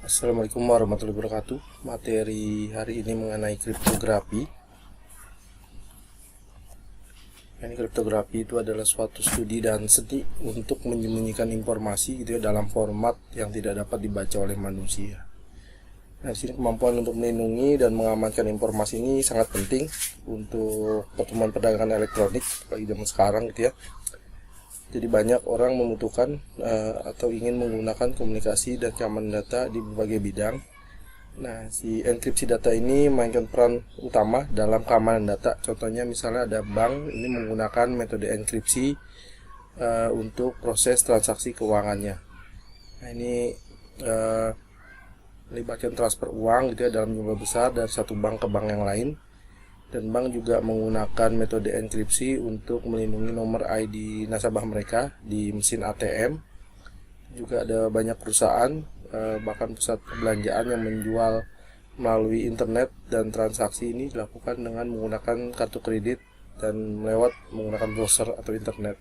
Assalamualaikum warahmatullahi wabarakatuh. Materi hari ini mengenai kriptografi. Ini kriptografi itu adalah suatu studi dan seni untuk menyembunyikan informasi gitu ya dalam format yang tidak dapat dibaca oleh manusia. Nah, di sini kemampuan untuk melindungi dan mengamankan informasi ini sangat penting untuk pertumbuhan perdagangan elektronik bagi zaman sekarang gitu ya. Jadi banyak orang membutuhkan atau ingin menggunakan komunikasi dan keamanan data di berbagai bidang. Nah, si enkripsi data ini memainkan peran utama dalam keamanan data. Contohnya misalnya ada bank ini menggunakan metode enkripsi untuk proses transaksi keuangannya. Nah, ini melibatkan transfer uang gitu ya dalam jumlah besar dari satu bank ke bank yang lain. Dan bank juga menggunakan metode enkripsi untuk melindungi nomor ID nasabah mereka di mesin ATM. Juga ada banyak perusahaan, bahkan pusat perbelanjaan yang menjual melalui internet, dan transaksi ini dilakukan dengan menggunakan kartu kredit dan menggunakan browser atau internet.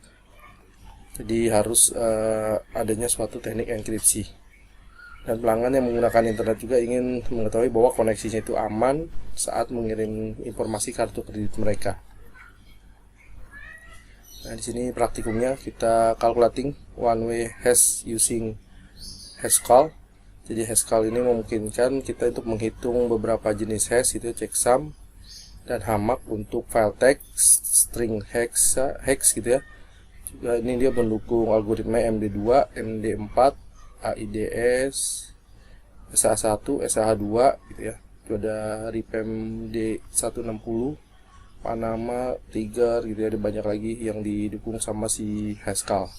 Jadi harus adanya suatu teknik enkripsi. Dan pelanggan yang menggunakan internet juga ingin mengetahui bahwa koneksinya itu aman saat mengirim informasi kartu kredit mereka. Nah, di sini praktikumnya kita calculating one way hash using Haskell. Jadi Haskell ini memungkinkan kita untuk menghitung beberapa jenis hash, itu checksum dan hamak untuk file text, string hex gitu ya. Juga ini dia mendukung algoritma MD2, MD4, AIDS, SH1, SH2 gitu ya. Itu ada RIPEM D160, Panama, Tiger gitu ya, ada banyak lagi yang didukung sama si Haskell.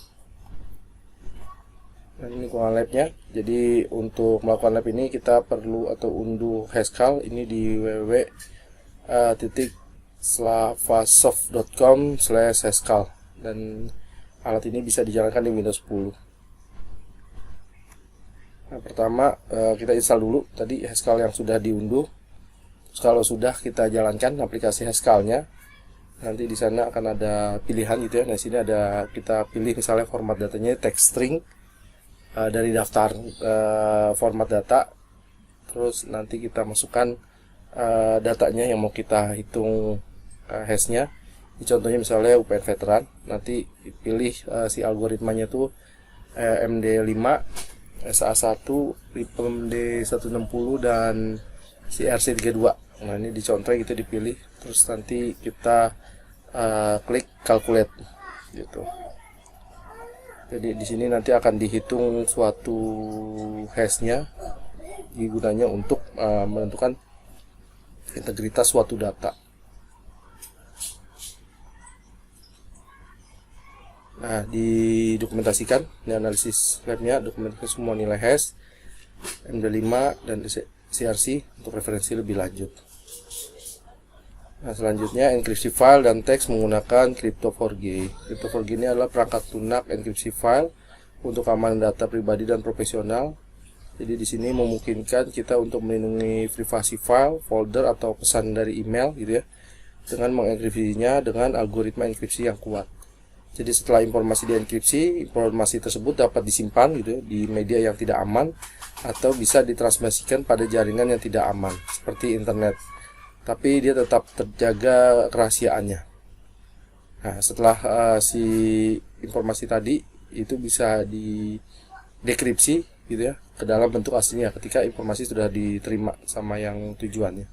Nah, ini lingkungan labnya. Jadi untuk melakukan lab ini kita perlu atau unduh Haskell ini di www.slavasoft.com/Haskell, dan alat ini bisa dijalankan di Windows 10. Nah, pertama kita install dulu tadi Haskell yang sudah diunduh. Terus kalau sudah kita jalankan aplikasi Haskellnya, nanti di sana akan ada pilihan gitu ya. Nah, di sini ada, kita pilih misalnya format datanya text string dari daftar format data. Terus nanti kita masukkan datanya yang mau kita hitung hashnya. Ini contohnya misalnya UPN veteran. Nanti pilih si algoritmanya tuh MD5, SA1, RIPEM D160, dan CRC32. Nah, ini dicontreng gitu, dipilih, terus nanti kita klik calculate gitu. Jadi di sini nanti akan dihitung suatu hashnya, gunanya untuk menentukan integritas suatu data. Nah, didokumentasikan, ini analisis labnya, dokumentasi semua nilai hash, MD5 dan CRC untuk referensi lebih lanjut. Nah, selanjutnya enkripsi file dan teks menggunakan Crypto4g. Crypto4g ini adalah perangkat lunak enkripsi file untuk keamanan data pribadi dan profesional. Jadi di sini memungkinkan kita untuk melindungi privasi file, folder atau pesan dari email gitu ya, dengan mengenkripsinya dengan algoritma enkripsi yang kuat. Jadi setelah informasi dienkripsi, informasi tersebut dapat disimpan gitu di media yang tidak aman atau bisa ditransmisikan pada jaringan yang tidak aman seperti internet. Tapi dia tetap terjaga kerahasiaannya. Nah, setelah si informasi tadi itu bisa didekripsi gitu ya ke dalam bentuk aslinya ketika informasi sudah diterima sama yang tujuannya.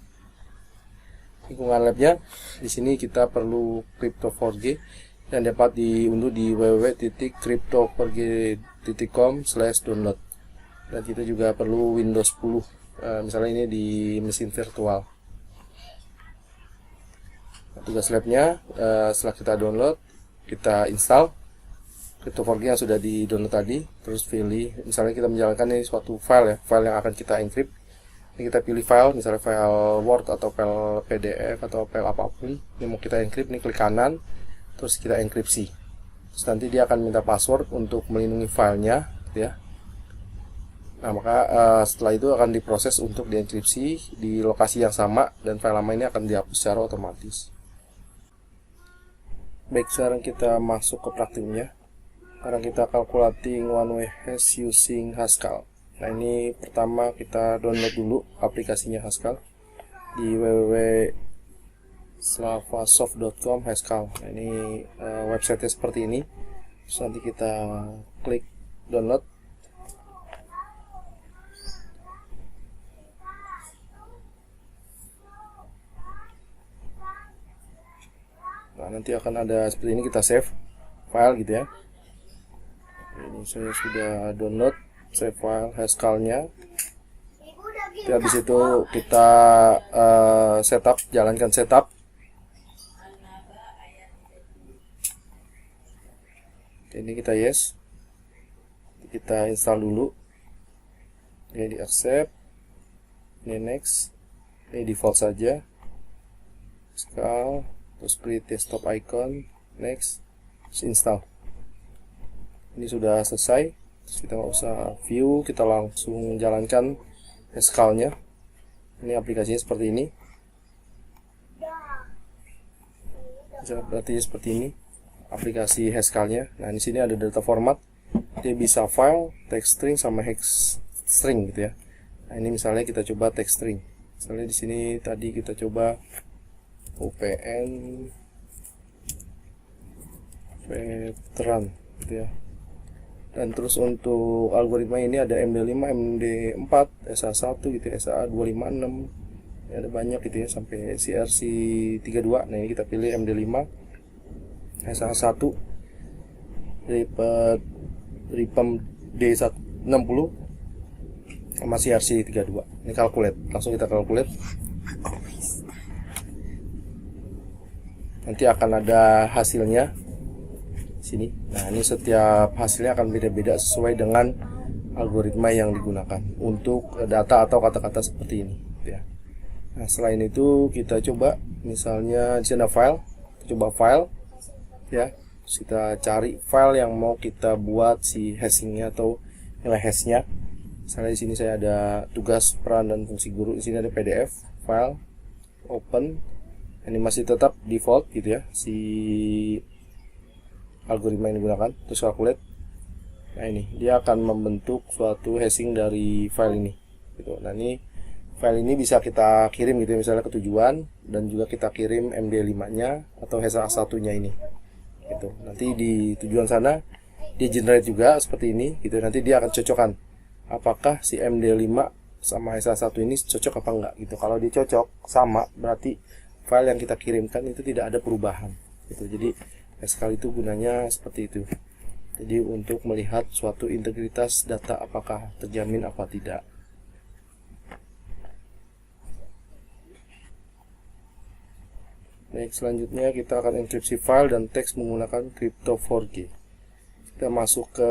Lingkungan labnya di sini kita perlu Crypto4g yang dapat diunduh di www.crypto4g.com/download, dan kita juga perlu Windows 10, misalnya ini di mesin virtual. Nah, tugas labnya setelah kita download, kita install Crypto4g yang sudah di download tadi, terus pilih misalnya kita menjalankan ini suatu file ya, file yang akan kita encrypt. Ini kita pilih file, misalnya file Word atau file PDF atau file apapun ini mau kita encrypt, ini klik kanan terus kita enkripsi. Terus nanti dia akan minta password untuk melindungi filenya gitu ya. Nah, maka setelah itu akan diproses untuk dienkripsi di lokasi yang sama, dan file lama ini akan dihapus secara otomatis. Baik, sekarang kita masuk ke praktiknya. Sekarang kita calculating one way hash using Haskell. Nah, ini pertama kita download dulu aplikasinya Haskell di www.slavasoft.com Haskell. Nah, ini websitenya seperti ini. Terus nanti kita klik download. Nah, nanti akan ada seperti ini, kita save file gitu ya. Ini saya sudah download, save file Haskell-nya. Habis itu kita setup, jalankan setup. Ini kita yes, kita install dulu. Ini di accept, ini next, ini default saja. Install, terus create desktop icon, next, terus install. Ini sudah selesai. Terus kita nggak usah view, kita langsung jalankan Haskell-nya. Ini aplikasinya seperti ini. Berarti seperti ini aplikasi Haskell-nya. Nah, di sini ada data format. Dia bisa file, text string sama hex string gitu ya. Nah, ini misalnya kita coba text string. Misalnya di sini tadi kita coba UPN veteran gitu ya. Dan terus untuk algoritma ini ada MD5, MD4, SA1 gitu ya, SA256. Ya, ada banyak gitu ya sampai CRC32. Nah, ini kita pilih MD5, SA1, RIPEM D60 sama CRC32. Ini calculate, langsung kita calculate. Nanti akan ada hasilnya sini. Nah, ini setiap hasilnya akan beda-beda sesuai dengan algoritma yang digunakan untuk data atau kata-kata seperti ini ya. Nah, selain itu kita coba misalnya di sini ada file, kita coba file ya. Terus kita cari file yang mau kita buat si hashingnya atau nilai hashnya. Misalnya di sini saya ada tugas, peran, dan fungsi guru. Di sini ada PDF file, open. Ini masih tetap default gitu ya si algoritma yang digunakan. Terus calculate. Nah, ini dia akan membentuk suatu hashing dari file ini gitu. Nah, ini file ini bisa kita kirim gitu ya, misalnya ke tujuan, dan juga kita kirim MD5 nya atau HSA1 nya ini gitu. Nanti di tujuan sana dia generate juga seperti ini gitu. Nanti dia akan cocokkan apakah si MD5 sama HSA1 ini cocok apa enggak gitu. Kalau dia cocok sama, berarti file yang kita kirimkan itu tidak ada perubahan gitu. Jadi Haskell itu gunanya seperti itu. Jadi untuk melihat suatu integritas data apakah terjamin apa tidak. Baik, selanjutnya kita akan enkripsi file dan teks menggunakan Crypto4g. Kita masuk ke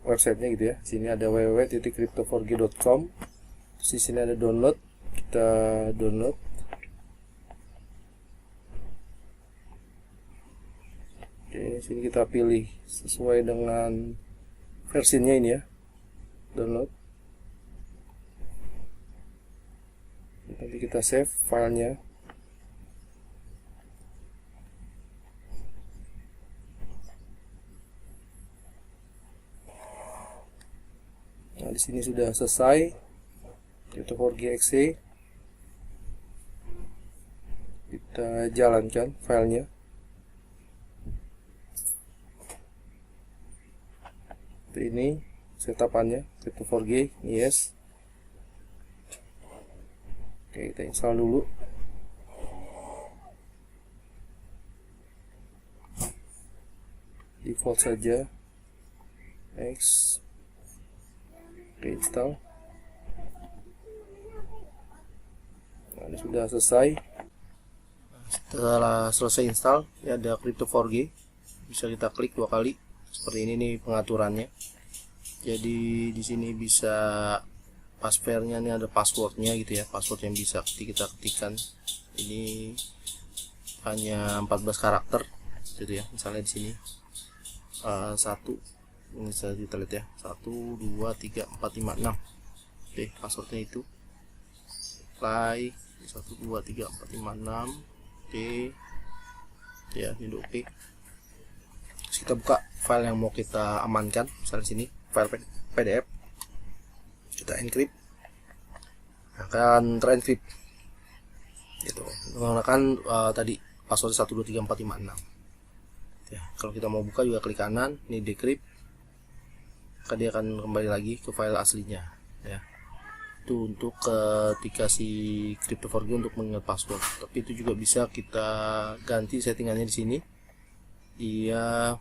websitenya gitu ya. Sini ada www.crypto4g.com. Di sini ada download. Kita download. Oke, sini kita pilih sesuai dengan versinya ini ya. Download. Nanti kita save filenya. Nah, di sini sudah selesai. Crypto4g.exe. Kita jalankan filenya. Ini setapannya Crypto4g, yes. Oke, kita install dulu. Default saja. Next. Oke, install. Nah, ini sudah selesai. Setelah selesai install, ya ada Crypto4g. Bisa kita klik 2 kali. Seperti ini nih pengaturannya. Jadi di sini bisa passwordnya, nih ada passwordnya gitu ya, password yang bisa kita ketikkan. Ini hanya 14 karakter gitu ya. Misalnya di sini 1, ini bisa kita lihat ya, 1 2 3 4 5 6. Oke, passwordnya itu. Apply 1 2 3 4 5 6. Oke. Ya, ini oke. Kita buka file yang mau kita amankan, misalnya sini file PDF. kita encrypt, akan terencrypt gitu menggunakan tadi password 123456 ya. Kalau kita mau buka juga klik kanan, ini decrypt, maka dia akan kembali lagi ke file aslinya ya. Itu untuk ketika si Crypto4G untuk mengingat password. Tapi itu juga bisa kita ganti settingannya di sini, dia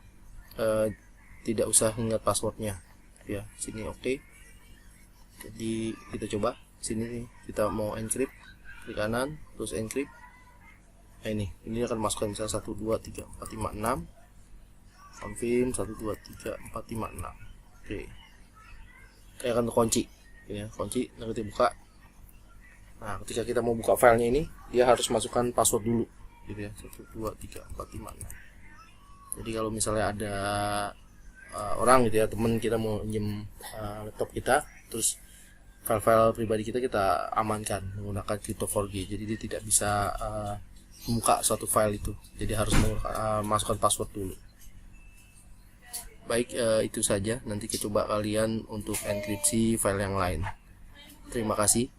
tidak usah ingat passwordnya ya. Sini oke. Jadi kita coba sini nih, kita mau encrypt, klik kanan terus encrypt. Nah ini akan masukkan misalnya 123456, confirm 123456. Oke, kayak akan terkunci ya, kunci. Nah kita buka. Nah ketika kita mau buka filenya ini, dia harus masukkan password dulu gitu ya, 123456. Jadi kalau misalnya ada orang gitu ya, teman kita mau pinjam laptop kita, terus file-file pribadi kita amankan menggunakan Crypto4G. Jadi dia tidak bisa membuka suatu file itu, jadi harus masukkan password dulu. Baik, itu saja. Nanti kita coba kalian untuk enkripsi file yang lain. Terima kasih.